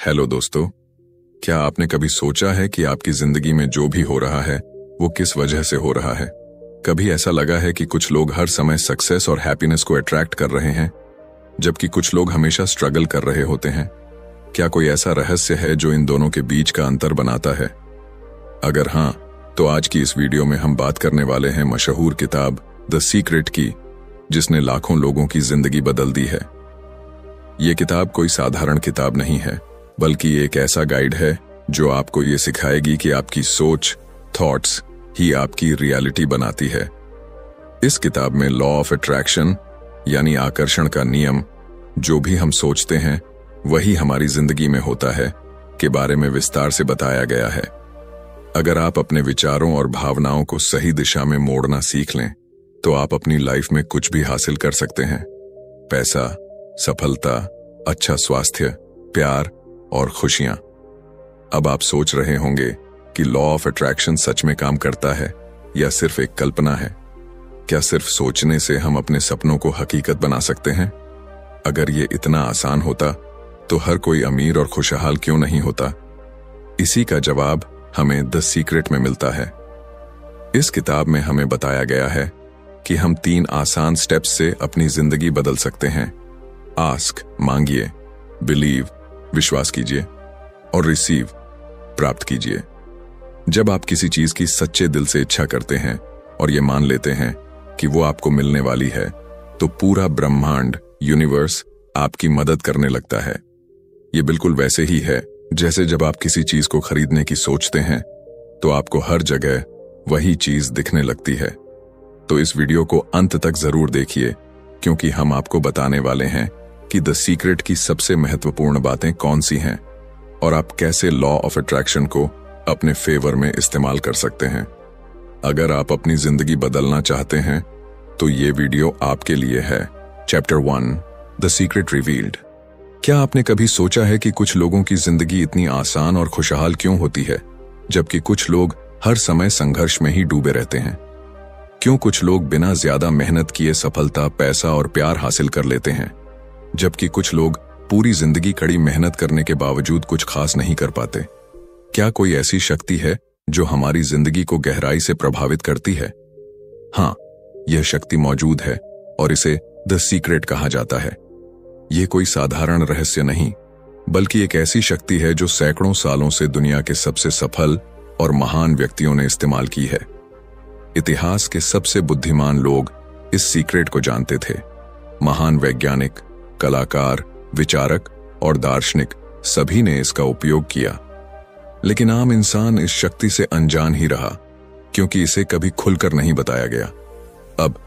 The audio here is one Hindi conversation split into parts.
हेलो दोस्तों, क्या आपने कभी सोचा है कि आपकी जिंदगी में जो भी हो रहा है वो किस वजह से हो रहा है? कभी ऐसा लगा है कि कुछ लोग हर समय सक्सेस और हैप्पीनेस को अट्रैक्ट कर रहे हैं, जबकि कुछ लोग हमेशा स्ट्रगल कर रहे होते हैं? क्या कोई ऐसा रहस्य है जो इन दोनों के बीच का अंतर बनाता है? अगर हाँ, तो आज की इस वीडियो में हम बात करने वाले हैं मशहूर किताब द सीक्रेट की, जिसने लाखों लोगों की जिंदगी बदल दी है। ये किताब कोई साधारण किताब नहीं है, बल्कि एक ऐसा गाइड है जो आपको ये सिखाएगी कि आपकी सोच, थॉट्स ही आपकी रियलिटी बनाती है। इस किताब में लॉ ऑफ अट्रैक्शन यानी आकर्षण का नियम, जो भी हम सोचते हैं वही हमारी जिंदगी में होता है, के बारे में विस्तार से बताया गया है। अगर आप अपने विचारों और भावनाओं को सही दिशा में मोड़ना सीख लें, तो आप अपनी लाइफ में कुछ भी हासिल कर सकते हैं। पैसा, सफलता, अच्छा स्वास्थ्य, प्यार और खुशियां। अब आप सोच रहे होंगे कि लॉ ऑफ अट्रैक्शन सच में काम करता है या सिर्फ एक कल्पना है? क्या सिर्फ सोचने से हम अपने सपनों को हकीकत बना सकते हैं? अगर ये इतना आसान होता तो हर कोई अमीर और खुशहाल क्यों नहीं होता? इसी का जवाब हमें द सीक्रेट में मिलता है। इस किताब में हमें बताया गया है कि हम 3 आसान स्टेप्स से अपनी जिंदगी बदल सकते हैं। आस्क, मांगिए, बिलीव, विश्वास कीजिए, और रिसीव, प्राप्त कीजिए। जब आप किसी चीज की सच्चे दिल से इच्छा करते हैं और ये मान लेते हैं कि वो आपको मिलने वाली है, तो पूरा ब्रह्मांड, यूनिवर्स आपकी मदद करने लगता है। ये बिल्कुल वैसे ही है जैसे जब आप किसी चीज को खरीदने की सोचते हैं तो आपको हर जगह वही चीज दिखने लगती है। तो इस वीडियो को अंत तक जरूर देखिए, क्योंकि हम आपको बताने वाले हैं कि द सीक्रेट की सबसे महत्वपूर्ण बातें कौन सी हैं और आप कैसे लॉ ऑफ अट्रैक्शन को अपने फेवर में इस्तेमाल कर सकते हैं। अगर आप अपनी जिंदगी बदलना चाहते हैं तो ये वीडियो आपके लिए है। Chapter 1, the secret revealed. क्या आपने कभी सोचा है कि कुछ लोगों की जिंदगी इतनी आसान और खुशहाल क्यों होती है, जबकि कुछ लोग हर समय संघर्ष में ही डूबे रहते हैं? क्यों कुछ लोग बिना ज्यादा मेहनत किए सफलता, पैसा और प्यार हासिल कर लेते हैं, जबकि कुछ लोग पूरी जिंदगी कड़ी मेहनत करने के बावजूद कुछ खास नहीं कर पाते? क्या कोई ऐसी शक्ति है जो हमारी जिंदगी को गहराई से प्रभावित करती है? हाँ, यह शक्ति मौजूद है और इसे द सीक्रेट कहा जाता है। यह कोई साधारण रहस्य नहीं, बल्कि एक ऐसी शक्ति है जो सैकड़ों सालों से दुनिया के सबसे सफल और महान व्यक्तियों ने इस्तेमाल की है। इतिहास के सबसे बुद्धिमान लोग इस सीक्रेट को जानते थे। महान वैज्ञानिक, कलाकार, विचारक और दार्शनिक सभी ने इसका उपयोग किया। लेकिन आम इंसान इस शक्ति से अनजान ही रहा, क्योंकि इसे कभी खुलकर नहीं बताया गया। अब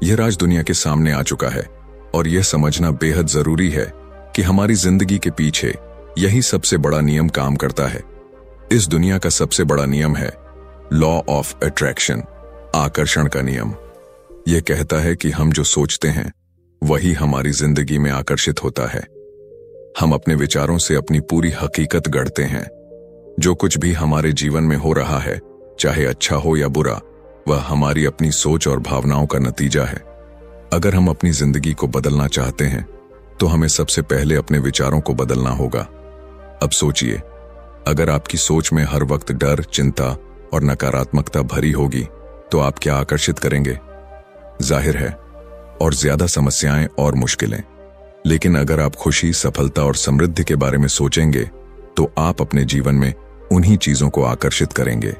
यह राज दुनिया के सामने आ चुका है और यह समझना बेहद जरूरी है कि हमारी जिंदगी के पीछे यही सबसे बड़ा नियम काम करता है। इस दुनिया का सबसे बड़ा नियम है लॉ ऑफ अट्रैक्शन, आकर्षण का नियम। यह कहता है कि हम जो सोचते हैं वही हमारी जिंदगी में आकर्षित होता है। हम अपने विचारों से अपनी पूरी हकीकत गढ़ते हैं। जो कुछ भी हमारे जीवन में हो रहा है, चाहे अच्छा हो या बुरा, वह हमारी अपनी सोच और भावनाओं का नतीजा है। अगर हम अपनी जिंदगी को बदलना चाहते हैं तो हमें सबसे पहले अपने विचारों को बदलना होगा। अब सोचिए, अगर आपकी सोच में हर वक्त डर, चिंता और नकारात्मकता भरी होगी तो आप क्या आकर्षित करेंगे? जाहिर है, और ज्यादा समस्याएं और मुश्किलें। लेकिन अगर आप खुशी, सफलता और समृद्धि के बारे में सोचेंगे तो आप अपने जीवन में उन्हीं चीजों को आकर्षित करेंगे।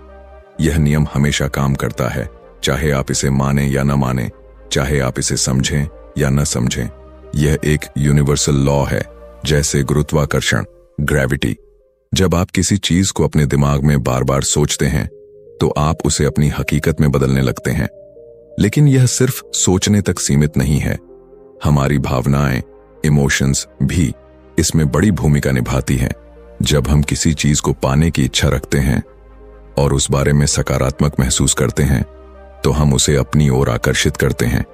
यह नियम हमेशा काम करता है, चाहे आप इसे माने या न माने, चाहे आप इसे समझें या न समझें। यह एक यूनिवर्सल लॉ है, जैसे गुरुत्वाकर्षण, ग्रेविटी। जब आप किसी चीज को अपने दिमाग में बार बार सोचते हैं तो आप उसे अपनी हकीकत में बदलने लगते हैं। लेकिन यह सिर्फ सोचने तक सीमित नहीं है। हमारी भावनाएं, इमोशंस भी इसमें बड़ी भूमिका निभाती हैं। जब हम किसी चीज को पाने की इच्छा रखते हैं और उस बारे में सकारात्मक महसूस करते हैं तो हम उसे अपनी ओर आकर्षित करते हैं।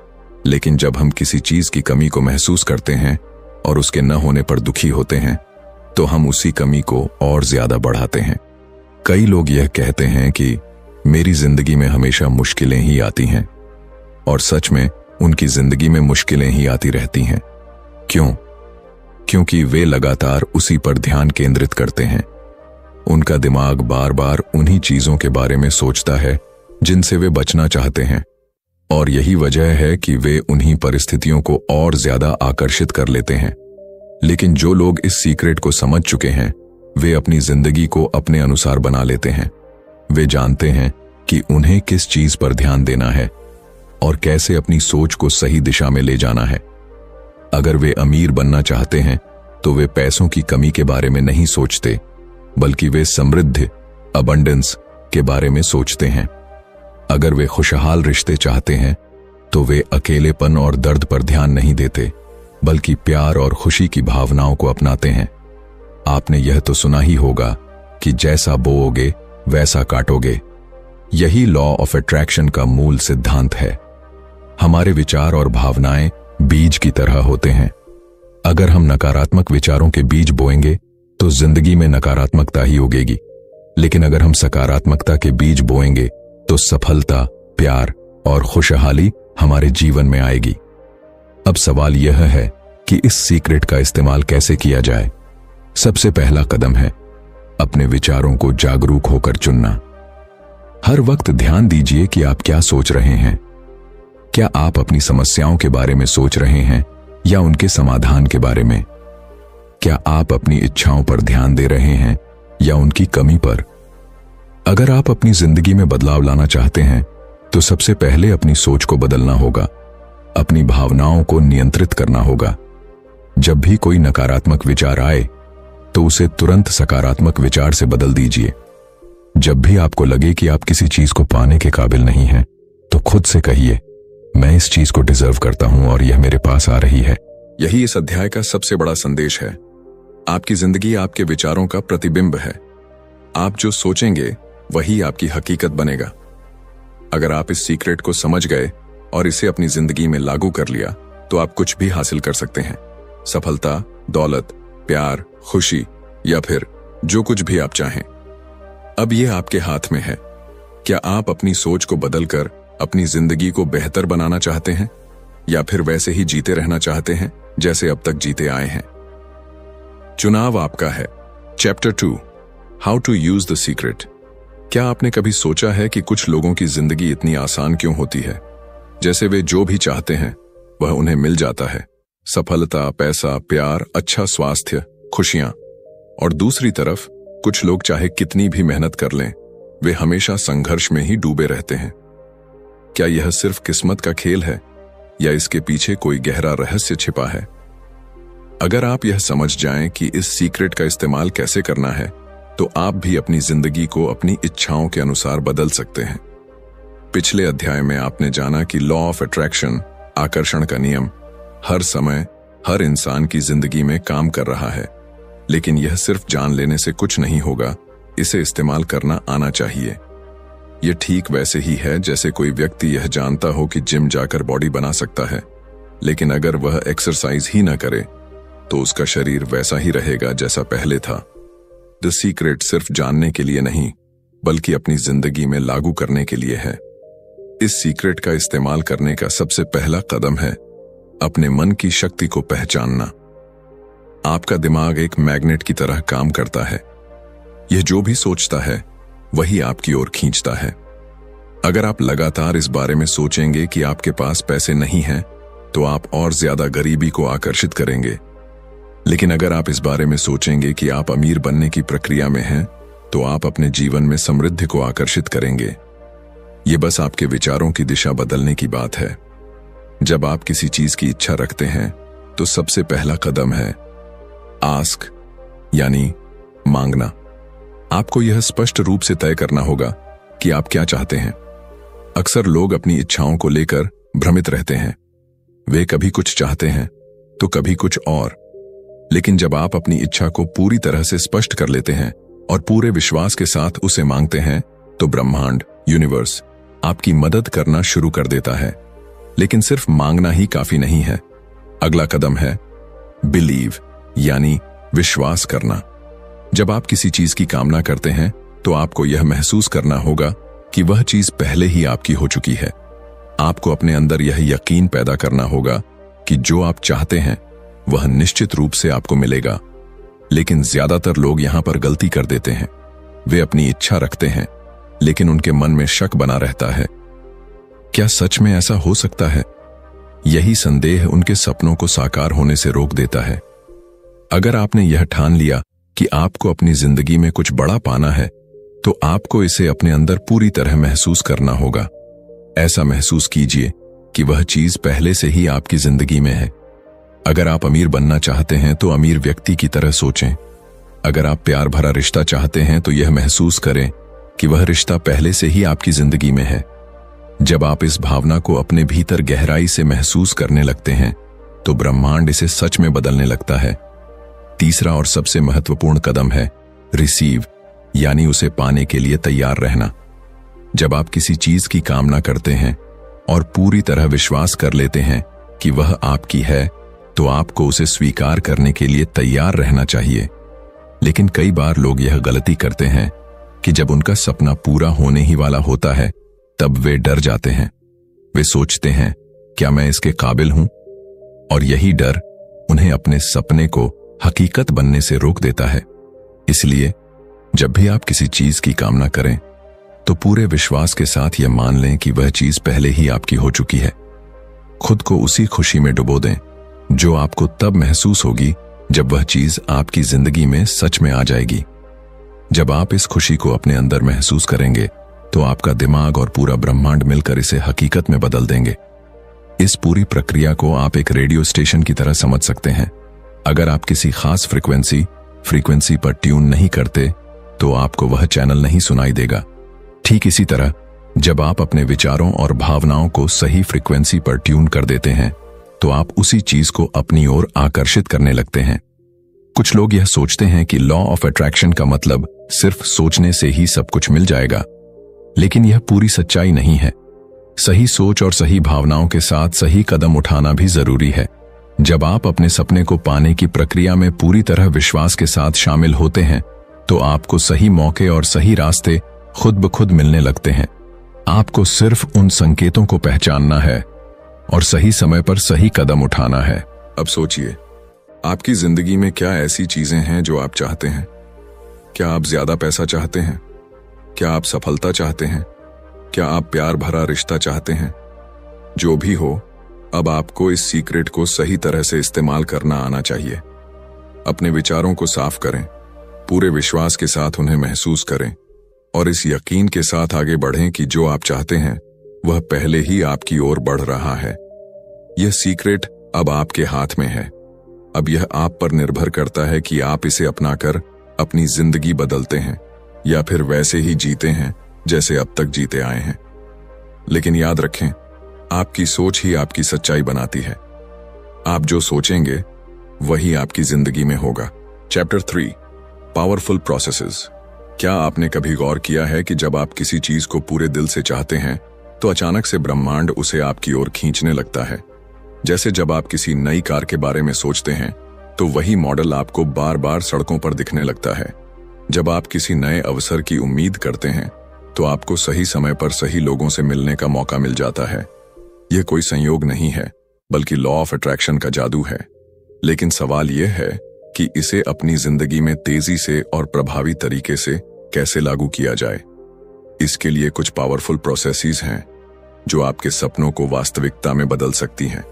लेकिन जब हम किसी चीज की कमी को महसूस करते हैं और उसके न होने पर दुखी होते हैं तो हम उसी कमी को और ज्यादा बढ़ाते हैं। कई लोग यह कहते हैं कि मेरी जिंदगी में हमेशा मुश्किलें ही आती हैं, और सच में उनकी जिंदगी में मुश्किलें ही आती रहती हैं। क्यों? क्योंकि वे लगातार उसी पर ध्यान केंद्रित करते हैं। उनका दिमाग बार बार उन्हीं चीजों के बारे में सोचता है जिनसे वे बचना चाहते हैं, और यही वजह है कि वे उन्हीं परिस्थितियों को और ज्यादा आकर्षित कर लेते हैं। लेकिन जो लोग इस सीक्रेट को समझ चुके हैं, वे अपनी जिंदगी को अपने अनुसार बना लेते हैं। वे जानते हैं कि उन्हें किस चीज पर ध्यान देना है और कैसे अपनी सोच को सही दिशा में ले जाना है। अगर वे अमीर बनना चाहते हैं तो वे पैसों की कमी के बारे में नहीं सोचते, बल्कि वे समृद्धि, अबंडेंस के बारे में सोचते हैं। अगर वे खुशहाल रिश्ते चाहते हैं तो वे अकेलेपन और दर्द पर ध्यान नहीं देते, बल्कि प्यार और खुशी की भावनाओं को अपनाते हैं। आपने यह तो सुना ही होगा कि जैसा बोओगे वैसा काटोगे। यही लॉ ऑफ अट्रैक्शन का मूल सिद्धांत है। हमारे विचार और भावनाएं बीज की तरह होते हैं। अगर हम नकारात्मक विचारों के बीज बोएंगे तो जिंदगी में नकारात्मकता ही उगेगी, लेकिन अगर हम सकारात्मकता के बीज बोएंगे तो सफलता, प्यार और खुशहाली हमारे जीवन में आएगी। अब सवाल यह है कि इस सीक्रेट का इस्तेमाल कैसे किया जाए। सबसे पहला कदम है अपने विचारों को जागरूक होकर चुनना। हर वक्त ध्यान दीजिए कि आप क्या सोच रहे हैं। क्या आप अपनी समस्याओं के बारे में सोच रहे हैं या उनके समाधान के बारे में? क्या आप अपनी इच्छाओं पर ध्यान दे रहे हैं या उनकी कमी पर? अगर आप अपनी जिंदगी में बदलाव लाना चाहते हैं तो सबसे पहले अपनी सोच को बदलना होगा। अपनी भावनाओं को नियंत्रित करना होगा। जब भी कोई नकारात्मक विचार आए तो उसे तुरंत सकारात्मक विचार से बदल दीजिए। जब भी आपको लगे कि आप किसी चीज को पाने के काबिल नहीं हैं, तो खुद से कहिए, मैं इस चीज को डिजर्व करता हूं और यह मेरे पास आ रही है। यही इस अध्याय का सबसे बड़ा संदेश है। आपकी जिंदगी आपके विचारों का प्रतिबिंब है। आप जो सोचेंगे वही आपकी हकीकत बनेगा। अगर आप इस सीक्रेट को समझ गए और इसे अपनी जिंदगी में लागू कर लिया तो आप कुछ भी हासिल कर सकते हैं। सफलता, दौलत, प्यार, खुशी या फिर जो कुछ भी आप चाहें। अब यह आपके हाथ में है। क्या आप अपनी सोच को बदलकर अपनी जिंदगी को बेहतर बनाना चाहते हैं या फिर वैसे ही जीते रहना चाहते हैं जैसे अब तक जीते आए हैं? चुनाव आपका है। Chapter 2, how to use the secret. क्या आपने कभी सोचा है कि कुछ लोगों की जिंदगी इतनी आसान क्यों होती है? जैसे वे जो भी चाहते हैं वह उन्हें मिल जाता है। सफलता, पैसा, प्यार, अच्छा स्वास्थ्य, खुशियां। और दूसरी तरफ कुछ लोग चाहे कितनी भी मेहनत कर लें, वे हमेशा संघर्ष में ही डूबे रहते हैं। क्या यह सिर्फ किस्मत का खेल है या इसके पीछे कोई गहरा रहस्य छिपा है? अगर आप यह समझ जाएं कि इस सीक्रेट का इस्तेमाल कैसे करना है, तो आप भी अपनी जिंदगी को अपनी इच्छाओं के अनुसार बदल सकते हैं। पिछले अध्याय में आपने जाना कि लॉ ऑफ अट्रैक्शन, आकर्षण का नियम, हर समय हर इंसान की जिंदगी में काम कर रहा है। लेकिन यह सिर्फ जान लेने से कुछ नहीं होगा, इसे इस्तेमाल करना आना चाहिए। यह ठीक वैसे ही है जैसे कोई व्यक्ति यह जानता हो कि जिम जाकर बॉडी बना सकता है, लेकिन अगर वह एक्सरसाइज ही ना करे तो उसका शरीर वैसा ही रहेगा जैसा पहले था। द सीक्रेट सिर्फ जानने के लिए नहीं, बल्कि अपनी जिंदगी में लागू करने के लिए है। इस सीक्रेट का इस्तेमाल करने का सबसे पहला कदम है अपने मन की शक्ति को पहचानना। आपका दिमाग एक मैग्नेट की तरह काम करता है। यह जो भी सोचता है वही आपकी ओर खींचता है। अगर आप लगातार इस बारे में सोचेंगे कि आपके पास पैसे नहीं हैं, तो आप और ज्यादा गरीबी को आकर्षित करेंगे। लेकिन अगर आप इस बारे में सोचेंगे कि आप अमीर बनने की प्रक्रिया में हैं, तो आप अपने जीवन में समृद्धि को आकर्षित करेंगे। ये बस आपके विचारों की दिशा बदलने की बात है। जब आप किसी चीज की इच्छा रखते हैं तो सबसे पहला कदम है आस्क, यानी मांगना। आपको यह स्पष्ट रूप से तय करना होगा कि आप क्या चाहते हैं। अक्सर लोग अपनी इच्छाओं को लेकर भ्रमित रहते हैं। वे कभी कुछ चाहते हैं तो कभी कुछ और। लेकिन जब आप अपनी इच्छा को पूरी तरह से स्पष्ट कर लेते हैं और पूरे विश्वास के साथ उसे मांगते हैं, तो ब्रह्मांड, यूनिवर्स आपकी मदद करना शुरू कर देता है। लेकिन सिर्फ मांगना ही काफी नहीं है। अगला कदम है बिलीव, यानी विश्वास करना। जब आप किसी चीज की कामना करते हैं तो आपको यह महसूस करना होगा कि वह चीज पहले ही आपकी हो चुकी है। आपको अपने अंदर यह यकीन पैदा करना होगा कि जो आप चाहते हैं वह निश्चित रूप से आपको मिलेगा। लेकिन ज्यादातर लोग यहां पर गलती कर देते हैं। वे अपनी इच्छा रखते हैं, लेकिन उनके मन में शक बना रहता है। क्या सच में ऐसा हो सकता है? यही संदेह उनके सपनों को साकार होने से रोक देता है। अगर आपने यह ठान लिया कि आपको अपनी जिंदगी में कुछ बड़ा पाना है, तो आपको इसे अपने अंदर पूरी तरह महसूस करना होगा। ऐसा महसूस कीजिए कि वह चीज पहले से ही आपकी जिंदगी में है। अगर आप अमीर बनना चाहते हैं तो अमीर व्यक्ति की तरह सोचें। अगर आप प्यार भरा रिश्ता चाहते हैं तो यह महसूस करें कि वह रिश्ता पहले से ही आपकी जिंदगी में है। जब आप इस भावना को अपने भीतर गहराई से महसूस करने लगते हैं, तो ब्रह्मांड इसे सच में बदलने लगता है। तीसरा और सबसे महत्वपूर्ण कदम है रिसीव, यानी उसे पाने के लिए तैयार रहना। जब आप किसी चीज की कामना करते हैं और पूरी तरह विश्वास कर लेते हैं कि वह आपकी है, तो आपको उसे स्वीकार करने के लिए तैयार रहना चाहिए। लेकिन कई बार लोग यह गलती करते हैं कि जब उनका सपना पूरा होने ही वाला होता है, तब वे डर जाते हैं। वे सोचते हैं, क्या मैं इसके काबिल हूं? और यही डर उन्हें अपने सपने को हकीकत बनने से रोक देता है। इसलिए जब भी आप किसी चीज की कामना करें, तो पूरे विश्वास के साथ यह मान लें कि वह चीज पहले ही आपकी हो चुकी है। खुद को उसी खुशी में डुबो दें जो आपको तब महसूस होगी जब वह चीज आपकी जिंदगी में सच में आ जाएगी। जब आप इस खुशी को अपने अंदर महसूस करेंगे, तो आपका दिमाग और पूरा ब्रह्मांड मिलकर इसे हकीकत में बदल देंगे। इस पूरी प्रक्रिया को आप एक रेडियो स्टेशन की तरह समझ सकते हैं। अगर आप किसी खास फ्रीक्वेंसी पर ट्यून नहीं करते, तो आपको वह चैनल नहीं सुनाई देगा। ठीक इसी तरह जब आप अपने विचारों और भावनाओं को सही फ्रीक्वेंसी पर ट्यून कर देते हैं, तो आप उसी चीज को अपनी ओर आकर्षित करने लगते हैं। कुछ लोग यह सोचते हैं कि लॉ ऑफ अट्रैक्शन का मतलब सिर्फ सोचने से ही सब कुछ मिल जाएगा, लेकिन यह पूरी सच्चाई नहीं है। सही सोच और सही भावनाओं के साथ सही कदम उठाना भी जरूरी है। जब आप अपने सपने को पाने की प्रक्रिया में पूरी तरह विश्वास के साथ शामिल होते हैं, तो आपको सही मौके और सही रास्ते खुद ब खुद मिलने लगते हैं। आपको सिर्फ उन संकेतों को पहचानना है और सही समय पर सही कदम उठाना है। अब सोचिए, आपकी जिंदगी में क्या ऐसी चीजें हैं जो आप चाहते हैं? क्या आप ज्यादा पैसा चाहते हैं? क्या आप सफलता चाहते हैं? क्या आप प्यार भरा रिश्ता चाहते हैं? जो भी हो, अब आपको इस सीक्रेट को सही तरह से इस्तेमाल करना आना चाहिए। अपने विचारों को साफ करें, पूरे विश्वास के साथ उन्हें महसूस करें और इस यकीन के साथ आगे बढ़ें कि जो आप चाहते हैं वह पहले ही आपकी ओर बढ़ रहा है। यह सीक्रेट अब आपके हाथ में है। अब यह आप पर निर्भर करता है कि आप इसे अपनाकर अपनी जिंदगी बदलते हैं या फिर वैसे ही जीते हैं जैसे अब तक जीते आए हैं। लेकिन याद रखें, आपकी सोच ही आपकी सच्चाई बनाती है। आप जो सोचेंगे वही आपकी जिंदगी में होगा। Chapter 3, powerful processes. क्या आपने कभी गौर किया है कि जब आप किसी चीज को पूरे दिल से चाहते हैं, तो अचानक से ब्रह्मांड उसे आपकी ओर खींचने लगता है। जैसे जब आप किसी नई कार के बारे में सोचते हैं, तो वही मॉडल आपको बार बार सड़कों पर दिखने लगता है। जब आप किसी नए अवसर की उम्मीद करते हैं, तो आपको सही समय पर सही लोगों से मिलने का मौका मिल जाता है। यह कोई संयोग नहीं है, बल्कि लॉ ऑफ अट्रैक्शन का जादू है। लेकिन सवाल यह है कि इसे अपनी जिंदगी में तेजी से और प्रभावी तरीके से कैसे लागू किया जाए। इसके लिए कुछ पावरफुल प्रोसेसेस हैं जो आपके सपनों को वास्तविकता में बदल सकती हैं।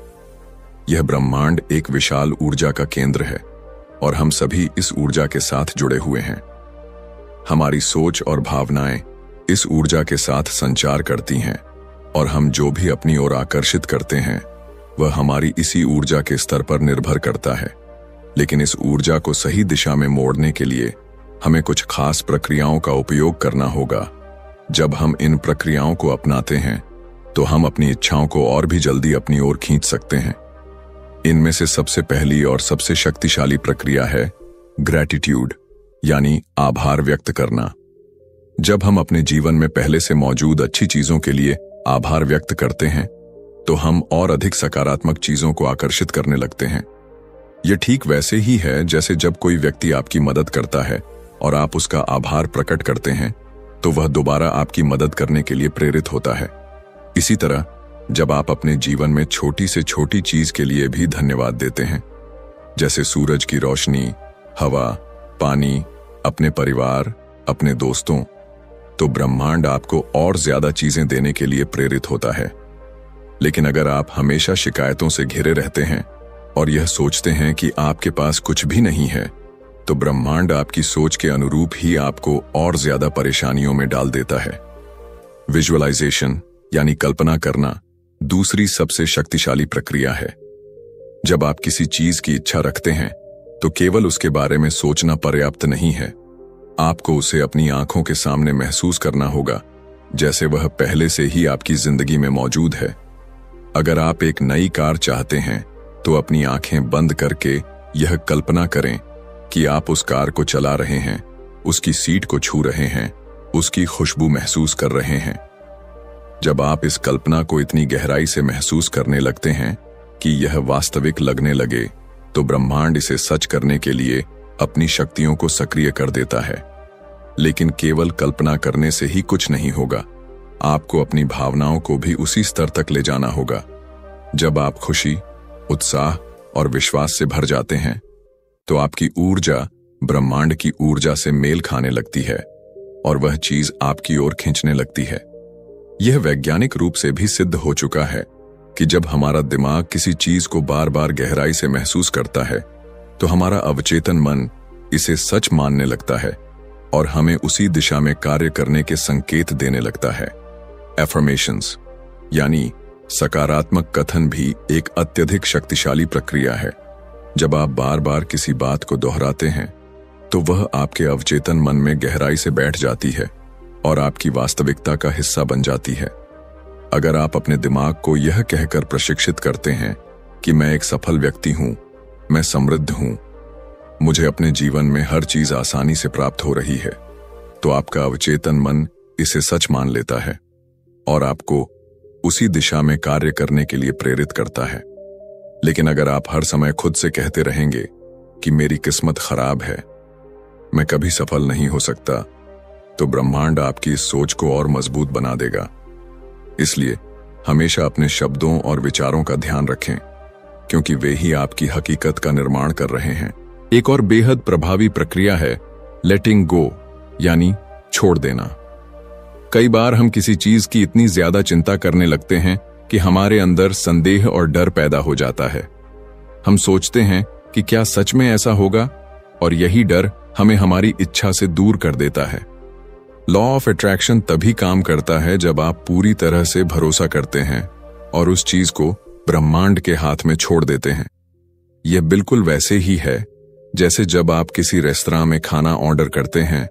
यह ब्रह्मांड एक विशाल ऊर्जा का केंद्र है और हम सभी इस ऊर्जा के साथ जुड़े हुए हैं। हमारी सोच और भावनाएं इस ऊर्जा के साथ संचार करती हैं और हम जो भी अपनी ओर आकर्षित करते हैं वह हमारी इसी ऊर्जा के स्तर पर निर्भर करता है। लेकिन इस ऊर्जा को सही दिशा में मोड़ने के लिए हमें कुछ खास प्रक्रियाओं का उपयोग करना होगा। जब हम इन प्रक्रियाओं को अपनाते हैं, तो हम अपनी इच्छाओं को और भी जल्दी अपनी ओर खींच सकते हैं। इनमें से सबसे पहली और सबसे शक्तिशाली प्रक्रिया है ग्रैटिट्यूड, यानी आभार व्यक्त करना। जब हम अपने जीवन में पहले से मौजूद अच्छी चीजों के लिए आभार व्यक्त करते हैं, तो हम और अधिक सकारात्मक चीजों को आकर्षित करने लगते हैं। यह ठीक वैसे ही है जैसे जब कोई व्यक्ति आपकी मदद करता है और आप उसका आभार प्रकट करते हैं, तो वह दोबारा आपकी मदद करने के लिए प्रेरित होता है। इसी तरह जब आप अपने जीवन में छोटी से छोटी चीज के लिए भी धन्यवाद देते हैं, जैसे सूरज की रोशनी, हवा, पानी, अपने परिवार, अपने दोस्तों, तो ब्रह्मांड आपको और ज्यादा चीजें देने के लिए प्रेरित होता है। लेकिन अगर आप हमेशा शिकायतों से घिरे रहते हैं और यह सोचते हैं कि आपके पास कुछ भी नहीं है, तो ब्रह्मांड आपकी सोच के अनुरूप ही आपको और ज्यादा परेशानियों में डाल देता है। विजुअलाइजेशन यानी कल्पना करना दूसरी सबसे शक्तिशाली प्रक्रिया है। जब आप किसी चीज की इच्छा रखते हैं तो केवल उसके बारे में सोचना पर्याप्त नहीं है, आपको उसे अपनी आंखों के सामने महसूस करना होगा जैसे वह पहले से ही आपकी जिंदगी में मौजूद है। अगर आप एक नई कार चाहते हैं तो अपनी आंखें बंद करके यह कल्पना करें कि आप उस कार को चला रहे हैं, उसकी सीट को छू रहे हैं, उसकी खुशबू महसूस कर रहे हैं। जब आप इस कल्पना को इतनी गहराई से महसूस करने लगते हैं कि यह वास्तविक लगने लगे, तो ब्रह्मांड इसे सच करने के लिए अपनी शक्तियों को सक्रिय कर देता है। लेकिन केवल कल्पना करने से ही कुछ नहीं होगा, आपको अपनी भावनाओं को भी उसी स्तर तक ले जाना होगा। जब आप खुशी, उत्साह और विश्वास से भर जाते हैं तो आपकी ऊर्जा ब्रह्मांड की ऊर्जा से मेल खाने लगती है और वह चीज आपकी ओर खींचने लगती है। यह वैज्ञानिक रूप से भी सिद्ध हो चुका है कि जब हमारा दिमाग किसी चीज को बार बार गहराई से महसूस करता है तो हमारा अवचेतन मन इसे सच मानने लगता है और हमें उसी दिशा में कार्य करने के संकेत देने लगता है। एफर्मेशंस यानी सकारात्मक कथन भी एक अत्यधिक शक्तिशाली प्रक्रिया है। जब आप बार बार किसी बात को दोहराते हैं तो वह आपके अवचेतन मन में गहराई से बैठ जाती है और आपकी वास्तविकता का हिस्सा बन जाती है। अगर आप अपने दिमाग को यह कहकर प्रशिक्षित करते हैं कि मैं एक सफल व्यक्ति हूं, मैं समृद्ध हूं, मुझे अपने जीवन में हर चीज आसानी से प्राप्त हो रही है, तो आपका अवचेतन मन इसे सच मान लेता है और आपको उसी दिशा में कार्य करने के लिए प्रेरित करता है। लेकिन अगर आप हर समय खुद से कहते रहेंगे कि मेरी किस्मत खराब है, मैं कभी सफल नहीं हो सकता, तो ब्रह्मांड आपकी इस सोच को और मजबूत बना देगा। इसलिए हमेशा अपने शब्दों और विचारों का ध्यान रखें, क्योंकि वे ही आपकी हकीकत का निर्माण कर रहे हैं। एक और बेहद प्रभावी प्रक्रिया है लेटिंग गो यानी छोड़ देना। कई बार हम किसी चीज की इतनी ज्यादा चिंता करने लगते हैं कि हमारे अंदर संदेह और डर पैदा हो जाता है। हम सोचते हैं कि क्या सच में ऐसा होगा, और यही डर हमें हमारी इच्छा से दूर कर देता है। लॉ ऑफ अट्रैक्शन तभी काम करता है जब आप पूरी तरह से भरोसा करते हैं और उस चीज को ब्रह्मांड के हाथ में छोड़ देते हैं। यह बिल्कुल वैसे ही है जैसे जब आप किसी रेस्तरां में खाना ऑर्डर करते हैं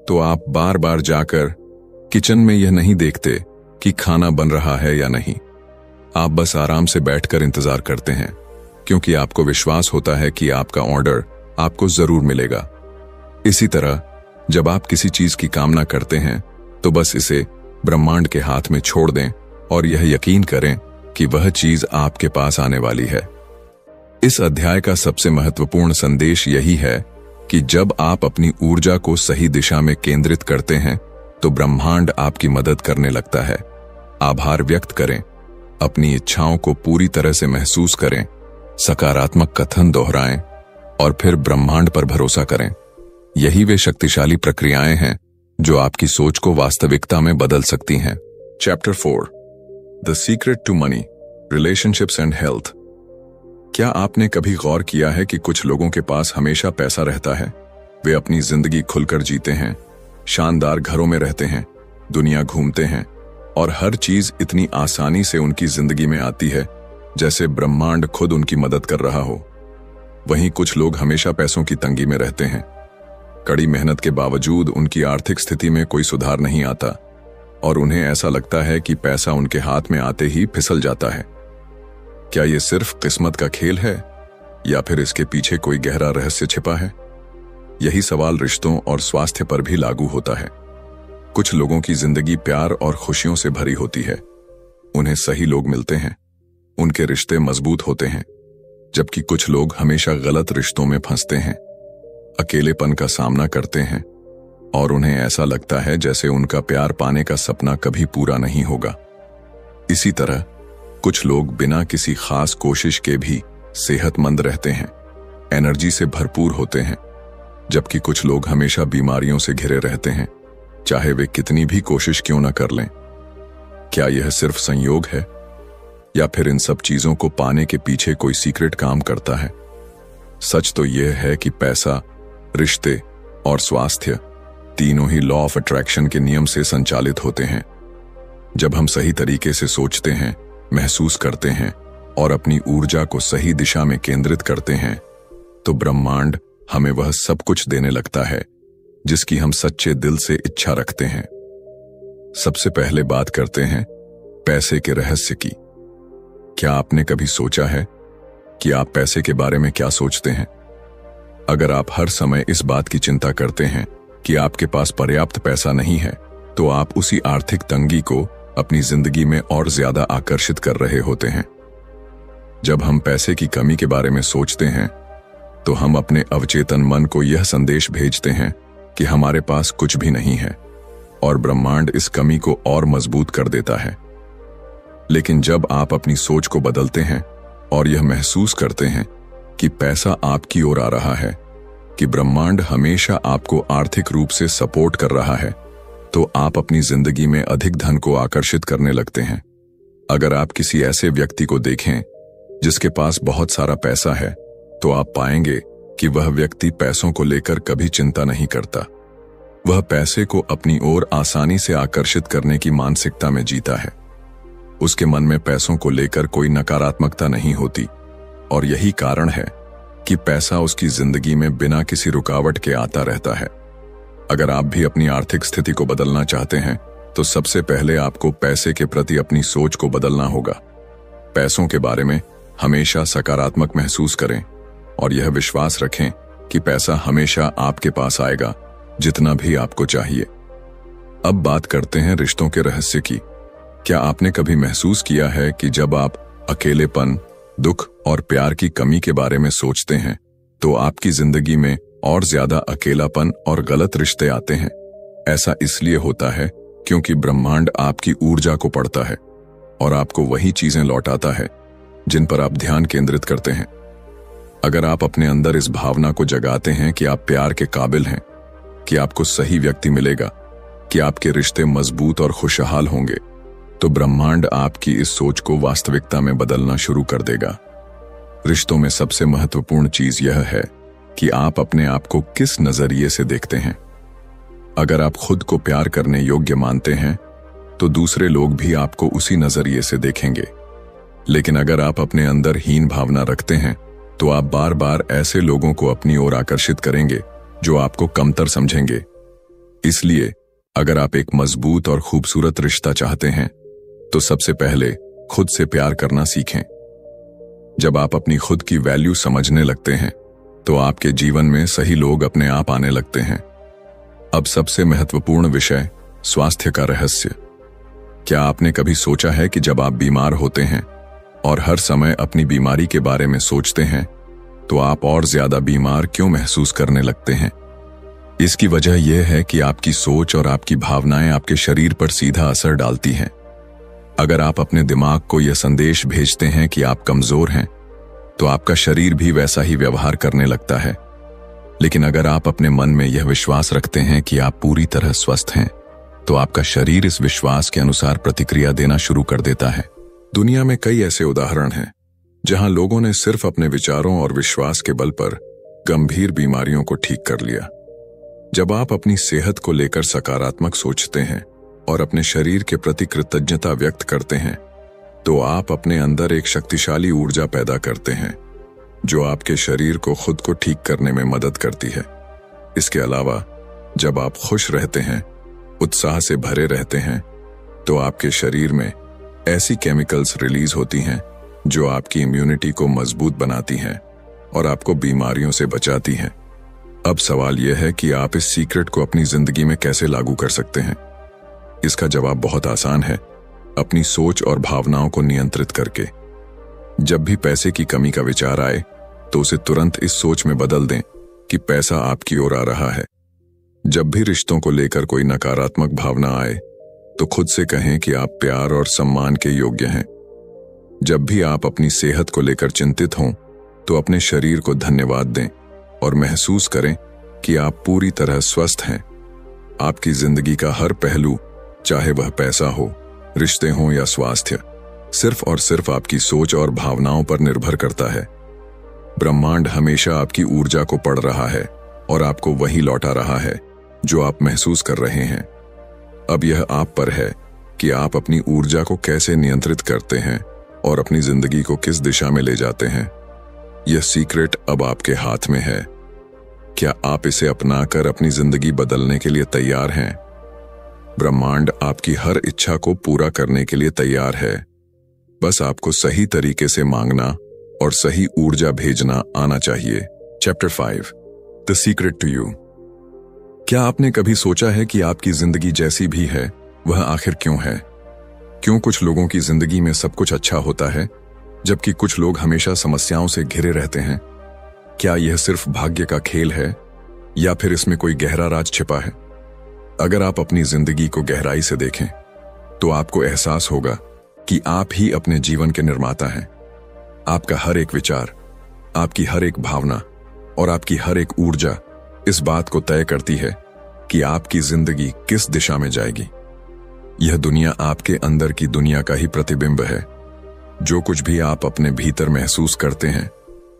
तो आप बार बार जाकर किचन में यह नहीं देखते कि खाना बन रहा है या नहीं। आप बस आराम से बैठकर इंतजार करते हैं, क्योंकि आपको विश्वास होता है कि आपका ऑर्डर आपको जरूर मिलेगा। इसी तरह जब आप किसी चीज की कामना करते हैं तो बस इसे ब्रह्मांड के हाथ में छोड़ दें और यह यकीन करें कि वह चीज आपके पास आने वाली है। इस अध्याय का सबसे महत्वपूर्ण संदेश यही है कि जब आप अपनी ऊर्जा को सही दिशा में केंद्रित करते हैं तो ब्रह्मांड आपकी मदद करने लगता है। आभार व्यक्त करें, अपनी इच्छाओं को पूरी तरह से महसूस करें, सकारात्मक कथन दोहराएं और फिर ब्रह्मांड पर भरोसा करें। यही वे शक्तिशाली प्रक्रियाएं हैं जो आपकी सोच को वास्तविकता में बदल सकती हैं। Chapter 4 the secret to money, relationships and health. क्या आपने कभी गौर किया है कि कुछ लोगों के पास हमेशा पैसा रहता है? वे अपनी जिंदगी खुलकर जीते हैं, शानदार घरों में रहते हैं, दुनिया घूमते हैं और हर चीज इतनी आसानी से उनकी जिंदगी में आती है जैसे ब्रह्मांड खुद उनकी मदद कर रहा हो। वहीं कुछ लोग हमेशा पैसों की तंगी में रहते हैं। कड़ी मेहनत के बावजूद उनकी आर्थिक स्थिति में कोई सुधार नहीं आता और उन्हें ऐसा लगता है कि पैसा उनके हाथ में आते ही फिसल जाता है। क्या ये सिर्फ किस्मत का खेल है या फिर इसके पीछे कोई गहरा रहस्य छिपा है? यही सवाल रिश्तों और स्वास्थ्य पर भी लागू होता है। कुछ लोगों की जिंदगी प्यार और खुशियों से भरी होती है। उन्हें सही लोग मिलते हैं, उनके रिश्ते मजबूत होते हैं, जबकि कुछ लोग हमेशा गलत रिश्तों में फंसते हैं, अकेलेपन का सामना करते हैं और उन्हें ऐसा लगता है जैसे उनका प्यार पाने का सपना कभी पूरा नहीं होगा। इसी तरह कुछ लोग बिना किसी खास कोशिश के भी सेहतमंद रहते हैं, एनर्जी से भरपूर होते हैं, जबकि कुछ लोग हमेशा बीमारियों से घिरे रहते हैं, चाहे वे कितनी भी कोशिश क्यों न कर लें। क्या यह सिर्फ संयोग है, या फिर इन सब चीजों को पाने के पीछे कोई सीक्रेट काम करता है? सच तो यह है कि पैसा, रिश्ते और स्वास्थ्य तीनों ही लॉ ऑफ अट्रैक्शन के नियम से संचालित होते हैं। जब हम सही तरीके से सोचते हैं, महसूस करते हैं और अपनी ऊर्जा को सही दिशा में केंद्रित करते हैं, तो ब्रह्मांड हमें वह सब कुछ देने लगता है जिसकी हम सच्चे दिल से इच्छा रखते हैं। सबसे पहले बात करते हैं पैसे के रहस्य की। क्या आपने कभी सोचा है कि आप पैसे के बारे में क्या सोचते हैं? अगर आप हर समय इस बात की चिंता करते हैं कि आपके पास पर्याप्त पैसा नहीं है, तो आप उसी आर्थिक तंगी को अपनी जिंदगी में और ज्यादा आकर्षित कर रहे होते हैं। जब हम पैसे की कमी के बारे में सोचते हैं, तो हम अपने अवचेतन मन को यह संदेश भेजते हैं कि हमारे पास कुछ भी नहीं है, और ब्रह्मांड इस कमी को और मजबूत कर देता है। लेकिन जब आप अपनी सोच को बदलते हैं और यह महसूस करते हैं कि पैसा आपकी ओर आ रहा है, कि ब्रह्मांड हमेशा आपको आर्थिक रूप से सपोर्ट कर रहा है, तो आप अपनी जिंदगी में अधिक धन को आकर्षित करने लगते हैं। अगर आप किसी ऐसे व्यक्ति को देखें जिसके पास बहुत सारा पैसा है, तो आप पाएंगे कि वह व्यक्ति पैसों को लेकर कभी चिंता नहीं करता। वह पैसे को अपनी ओर आसानी से आकर्षित करने की मानसिकता में जीता है। उसके मन में पैसों को लेकर कोई नकारात्मकता नहीं होती, और यही कारण है कि पैसा उसकी जिंदगी में बिना किसी रुकावट के आता रहता है। अगर आप भी अपनी आर्थिक स्थिति को बदलना चाहते हैं, तो सबसे पहले आपको पैसे के प्रति अपनी सोच को बदलना होगा। पैसों के बारे में हमेशा सकारात्मक महसूस करें और यह विश्वास रखें कि पैसा हमेशा आपके पास आएगा, जितना भी आपको चाहिए। अब बात करते हैं रिश्तों के रहस्य की। क्या आपने कभी महसूस किया है कि जब आप अकेलेपन, दुख और प्यार की कमी के बारे में सोचते हैं, तो आपकी जिंदगी में और ज्यादा अकेलापन और गलत रिश्ते आते हैं? ऐसा इसलिए होता है क्योंकि ब्रह्मांड आपकी ऊर्जा को पढ़ता है और आपको वही चीजें लौटाता है जिन पर आप ध्यान केंद्रित करते हैं। अगर आप अपने अंदर इस भावना को जगाते हैं कि आप प्यार के काबिल हैं, कि आपको सही व्यक्ति मिलेगा, कि आपके रिश्ते मजबूत और खुशहाल होंगे, तो ब्रह्मांड आपकी इस सोच को वास्तविकता में बदलना शुरू कर देगा। रिश्तों में सबसे महत्वपूर्ण चीज यह है कि आप अपने आप को किस नजरिए से देखते हैं। अगर आप खुद को प्यार करने योग्य मानते हैं, तो दूसरे लोग भी आपको उसी नजरिए से देखेंगे। लेकिन अगर आप अपने अंदर हीन भावना रखते हैं, तो आप बार बार ऐसे लोगों को अपनी ओर आकर्षित करेंगे जो आपको कमतर समझेंगे। इसलिए अगर आप एक मजबूत और खूबसूरत रिश्ता चाहते हैं, तो सबसे पहले खुद से प्यार करना सीखें। जब आप अपनी खुद की वैल्यू समझने लगते हैं, तो आपके जीवन में सही लोग अपने आप आने लगते हैं। अब सबसे महत्वपूर्ण विषय, स्वास्थ्य का रहस्य। क्या आपने कभी सोचा है कि जब आप बीमार होते हैं और हर समय अपनी बीमारी के बारे में सोचते हैं, तो आप और ज्यादा बीमार क्यों महसूस करने लगते हैं? इसकी वजह यह है कि आपकी सोच और आपकी भावनाएं आपके शरीर पर सीधा असर डालती हैं। अगर आप अपने दिमाग को यह संदेश भेजते हैं कि आप कमजोर हैं, तो आपका शरीर भी वैसा ही व्यवहार करने लगता है। लेकिन अगर आप अपने मन में यह विश्वास रखते हैं कि आप पूरी तरह स्वस्थ हैं, तो आपका शरीर इस विश्वास के अनुसार प्रतिक्रिया देना शुरू कर देता है। दुनिया में कई ऐसे उदाहरण हैं जहां लोगों ने सिर्फ अपने विचारों और विश्वास के बल पर गंभीर बीमारियों को ठीक कर लिया। जब आप अपनी सेहत को लेकर सकारात्मक सोचते हैं और अपने शरीर के प्रति कृतज्ञता व्यक्त करते हैं, तो आप अपने अंदर एक शक्तिशाली ऊर्जा पैदा करते हैं जो आपके शरीर को खुद को ठीक करने में मदद करती है। इसके अलावा जब आप खुश रहते हैं, उत्साह से भरे रहते हैं, तो आपके शरीर में ऐसी केमिकल्स रिलीज होती हैं जो आपकी इम्यूनिटी को मजबूत बनाती हैं और आपको बीमारियों से बचाती हैं। अब सवाल यह है कि आप इस सीक्रेट को अपनी जिंदगी में कैसे लागू कर सकते हैं। इसका जवाब बहुत आसान है, अपनी सोच और भावनाओं को नियंत्रित करके। जब भी पैसे की कमी का विचार आए, तो उसे तुरंत इस सोच में बदल दें कि पैसा आपकी ओर आ रहा है। जब भी रिश्तों को लेकर कोई नकारात्मक भावना आए, तो खुद से कहें कि आप प्यार और सम्मान के योग्य हैं। जब भी आप अपनी सेहत को लेकर चिंतित हों, तो अपने शरीर को धन्यवाद दें और महसूस करें कि आप पूरी तरह स्वस्थ हैं। आपकी जिंदगी का हर पहलू, चाहे वह पैसा हो, रिश्ते हों या स्वास्थ्य, सिर्फ और सिर्फ आपकी सोच और भावनाओं पर निर्भर करता है। ब्रह्मांड हमेशा आपकी ऊर्जा को पढ़ रहा है और आपको वही लौटा रहा है जो आप महसूस कर रहे हैं। अब यह आप पर है कि आप अपनी ऊर्जा को कैसे नियंत्रित करते हैं और अपनी जिंदगी को किस दिशा में ले जाते हैं। यह सीक्रेट अब आपके हाथ में है। क्या आप इसे अपनाकर अपनी जिंदगी बदलने के लिए तैयार हैं? ब्रह्मांड आपकी हर इच्छा को पूरा करने के लिए तैयार है। बस आपको सही तरीके से मांगना और सही ऊर्जा भेजना आना चाहिए। Chapter 5, the secret to you. क्या आपने कभी सोचा है कि आपकी जिंदगी जैसी भी है वह आखिर क्यों है? क्यों कुछ लोगों की जिंदगी में सब कुछ अच्छा होता है जबकि कुछ लोग हमेशा समस्याओं से घिरे रहते हैं? क्या यह सिर्फ भाग्य का खेल है या फिर इसमें कोई गहरा राज छिपा है? अगर आप अपनी जिंदगी को गहराई से देखें तो आपको एहसास होगा कि आप ही अपने जीवन के निर्माता हैं। आपका हर एक विचार, आपकी हर एक भावना और आपकी हर एक ऊर्जा इस बात को तय करती है कि आपकी जिंदगी किस दिशा में जाएगी। यह दुनिया आपके अंदर की दुनिया का ही प्रतिबिंब है। जो कुछ भी आप अपने भीतर महसूस करते हैं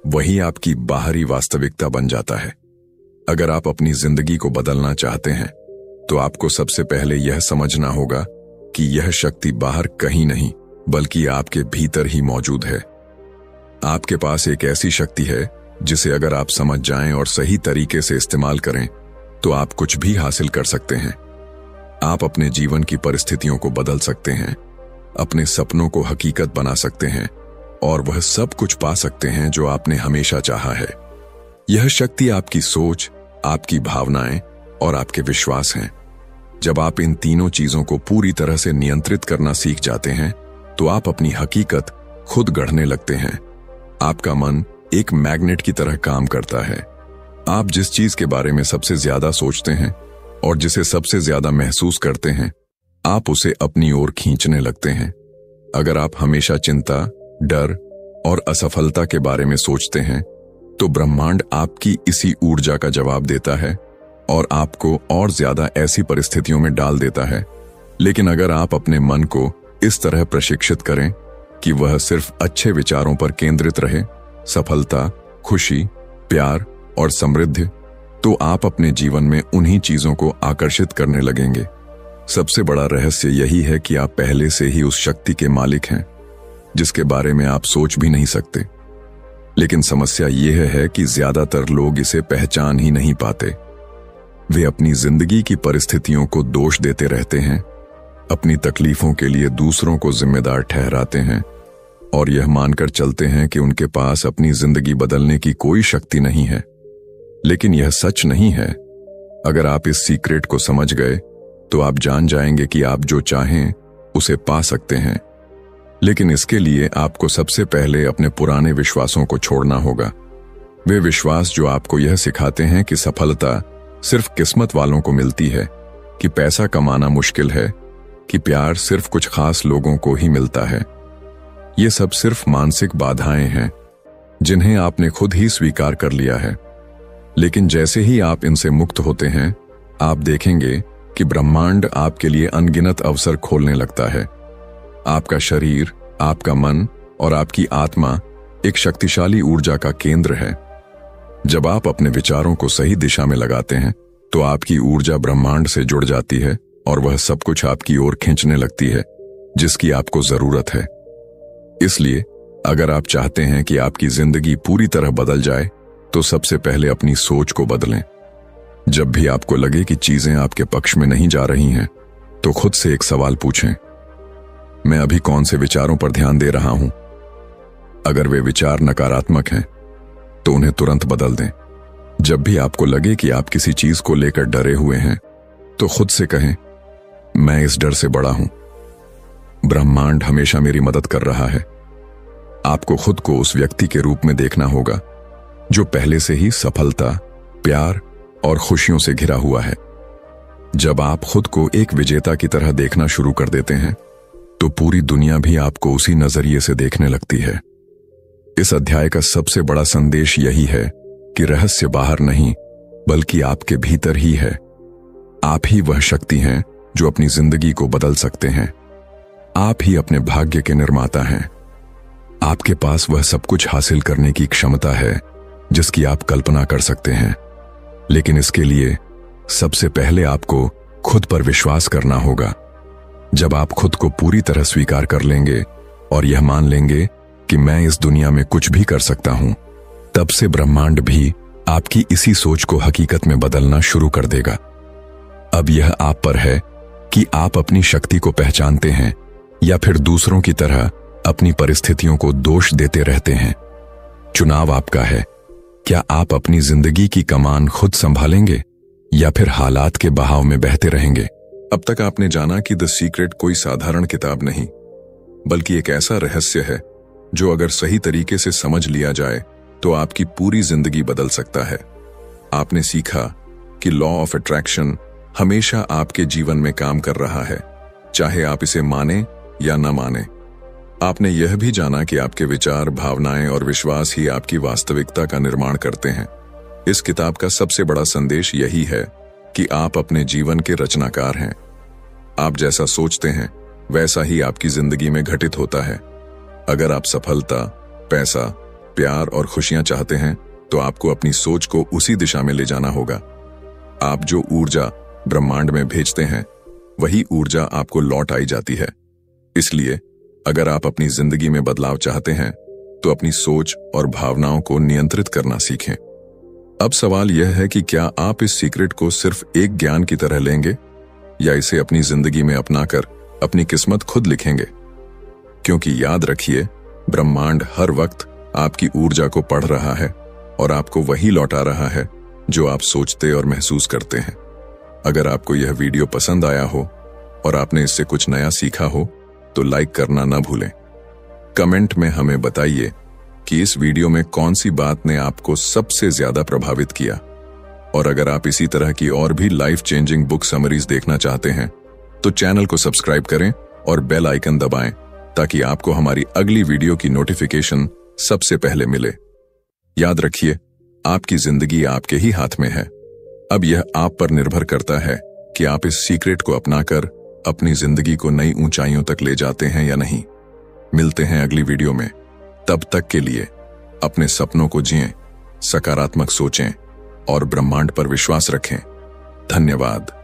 वही आपकी बाहरी वास्तविकता बन जाता है। अगर आप अपनी जिंदगी को बदलना चाहते हैं तो आपको सबसे पहले यह समझना होगा कि यह शक्ति बाहर कहीं नहीं बल्कि आपके भीतर ही मौजूद है। आपके पास एक ऐसी शक्ति है जिसे अगर आप समझ जाएं और सही तरीके से इस्तेमाल करें तो आप कुछ भी हासिल कर सकते हैं। आप अपने जीवन की परिस्थितियों को बदल सकते हैं, अपने सपनों को हकीकत बना सकते हैं और वह सब कुछ पा सकते हैं जो आपने हमेशा चाहा है। यह शक्ति आपकी सोच, आपकी भावनाएं और आपके विश्वास हैं। जब आप इन तीनों चीजों को पूरी तरह से नियंत्रित करना सीख जाते हैं तो आप अपनी हकीकत खुद गढ़ने लगते हैं। आपका मन एक मैग्नेट की तरह काम करता है। आप जिस चीज के बारे में सबसे ज्यादा सोचते हैं और जिसे सबसे ज्यादा महसूस करते हैं, आप उसे अपनी ओर खींचने लगते हैं। अगर आप हमेशा चिंता, डर और असफलता के बारे में सोचते हैं तो ब्रह्मांड आपकी इसी ऊर्जा का जवाब देता है और आपको और ज्यादा ऐसी परिस्थितियों में डाल देता है। लेकिन अगर आप अपने मन को इस तरह प्रशिक्षित करें कि वह सिर्फ अच्छे विचारों पर केंद्रित रहे, सफलता, खुशी, प्यार और समृद्धि, तो आप अपने जीवन में उन्हीं चीजों को आकर्षित करने लगेंगे। सबसे बड़ा रहस्य यही है कि आप पहले से ही उस शक्ति के मालिक हैं जिसके बारे में आप सोच भी नहीं सकते। लेकिन समस्या यह है कि ज्यादातर लोग इसे पहचान ही नहीं पाते। वे अपनी जिंदगी की परिस्थितियों को दोष देते रहते हैं, अपनी तकलीफों के लिए दूसरों को जिम्मेदार ठहराते हैं और यह मानकर चलते हैं कि उनके पास अपनी जिंदगी बदलने की कोई शक्ति नहीं है। लेकिन यह सच नहीं है। अगर आप इस सीक्रेट को समझ गए तो आप जान जाएंगे कि आप जो चाहें उसे पा सकते हैं। लेकिन इसके लिए आपको सबसे पहले अपने पुराने विश्वासों को छोड़ना होगा। वे विश्वास जो आपको यह सिखाते हैं कि सफलता सिर्फ किस्मत वालों को मिलती है, कि पैसा कमाना मुश्किल है, कि प्यार सिर्फ कुछ खास लोगों को ही मिलता है। ये सब सिर्फ मानसिक बाधाएं हैं जिन्हें आपने खुद ही स्वीकार कर लिया है। लेकिन जैसे ही आप इनसे मुक्त होते हैं, आप देखेंगे कि ब्रह्मांड आपके लिए अनगिनत अवसर खोलने लगता है। आपका शरीर, आपका मन और आपकी आत्मा एक शक्तिशाली ऊर्जा का केंद्र है। जब आप अपने विचारों को सही दिशा में लगाते हैं तो आपकी ऊर्जा ब्रह्मांड से जुड़ जाती है और वह सब कुछ आपकी ओर खींचने लगती है जिसकी आपको जरूरत है। इसलिए अगर आप चाहते हैं कि आपकी जिंदगी पूरी तरह बदल जाए तो सबसे पहले अपनी सोच को बदलें। जब भी आपको लगे कि चीजें आपके पक्ष में नहीं जा रही हैं तो खुद से एक सवाल पूछें, मैं अभी कौन से विचारों पर ध्यान दे रहा हूं? अगर वे विचार नकारात्मक हैं तो उन्हें तुरंत बदल दें। जब भी आपको लगे कि आप किसी चीज को लेकर डरे हुए हैं तो खुद से कहें, मैं इस डर से बड़ा हूं, ब्रह्मांड हमेशा मेरी मदद कर रहा है। आपको खुद को उस व्यक्ति के रूप में देखना होगा जो पहले से ही सफलता, प्यार और खुशियों से घिरा हुआ है। जब आप खुद को एक विजेता की तरह देखना शुरू कर देते हैं तो पूरी दुनिया भी आपको उसी नजरिए से देखने लगती है। इस अध्याय का सबसे बड़ा संदेश यही है कि रहस्य बाहर नहीं बल्कि आपके भीतर ही है। आप ही वह शक्ति हैं जो अपनी जिंदगी को बदल सकते हैं। आप ही अपने भाग्य के निर्माता हैं। आपके पास वह सब कुछ हासिल करने की क्षमता है जिसकी आप कल्पना कर सकते हैं, लेकिन इसके लिए सबसे पहले आपको खुद पर विश्वास करना होगा। जब आप खुद को पूरी तरह स्वीकार कर लेंगे और यह मान लेंगे कि मैं इस दुनिया में कुछ भी कर सकता हूं, तब से ब्रह्मांड भी आपकी इसी सोच को हकीकत में बदलना शुरू कर देगा। अब यह आप पर है कि आप अपनी शक्ति को पहचानते हैं या फिर दूसरों की तरह अपनी परिस्थितियों को दोष देते रहते हैं। चुनाव आपका है। क्या आप अपनी जिंदगी की कमान खुद संभालेंगे या फिर हालात के बहाव में बहते रहेंगे? अब तक आपने जाना कि द सीक्रेट कोई साधारण किताब नहीं, बल्कि एक ऐसा रहस्य है जो अगर सही तरीके से समझ लिया जाए तो आपकी पूरी जिंदगी बदल सकता है। आपने सीखा कि लॉ ऑफ अट्रैक्शन हमेशा आपके जीवन में काम कर रहा है, चाहे आप इसे माने या न माने। आपने यह भी जाना कि आपके विचार, भावनाएं और विश्वास ही आपकी वास्तविकता का निर्माण करते हैं। इस किताब का सबसे बड़ा संदेश यही है कि आप अपने जीवन के रचनाकार हैं। आप जैसा सोचते हैं वैसा ही आपकी जिंदगी में घटित होता है। अगर आप सफलता, पैसा, प्यार और खुशियां चाहते हैं तो आपको अपनी सोच को उसी दिशा में ले जाना होगा। आप जो ऊर्जा ब्रह्मांड में भेजते हैं वही ऊर्जा आपको लौट आई जाती है। इसलिए अगर आप अपनी जिंदगी में बदलाव चाहते हैं तो अपनी सोच और भावनाओं को नियंत्रित करना सीखें। अब सवाल यह है कि क्या आप इस सीक्रेट को सिर्फ एक ज्ञान की तरह लेंगे या इसे अपनी जिंदगी में अपनाकर अपनी किस्मत खुद लिखेंगे? क्योंकि याद रखिए, ब्रह्मांड हर वक्त आपकी ऊर्जा को पढ़ रहा है और आपको वही लौटा रहा है जो आप सोचते और महसूस करते हैं। अगर आपको यह वीडियो पसंद आया हो और आपने इससे कुछ नया सीखा हो तो लाइक करना न भूलें। कमेंट में हमें बताइए कि इस वीडियो में कौन सी बात ने आपको सबसे ज्यादा प्रभावित किया। और अगर आप इसी तरह की और भी लाइफ चेंजिंग बुक समरीज देखना चाहते हैं तो चैनल को सब्सक्राइब करें और बेल आइकन दबाएं ताकि आपको हमारी अगली वीडियो की नोटिफिकेशन सबसे पहले मिले। याद रखिए, आपकी जिंदगी आपके ही हाथ में है। अब यह आप पर निर्भर करता है कि आप इस सीक्रेट को अपनाकर अपनी जिंदगी को नई ऊंचाइयों तक ले जाते हैं या नहीं। मिलते हैं अगली वीडियो में। तब तक के लिए अपने सपनों को जिएं, सकारात्मक सोचें और ब्रह्मांड पर विश्वास रखें। धन्यवाद।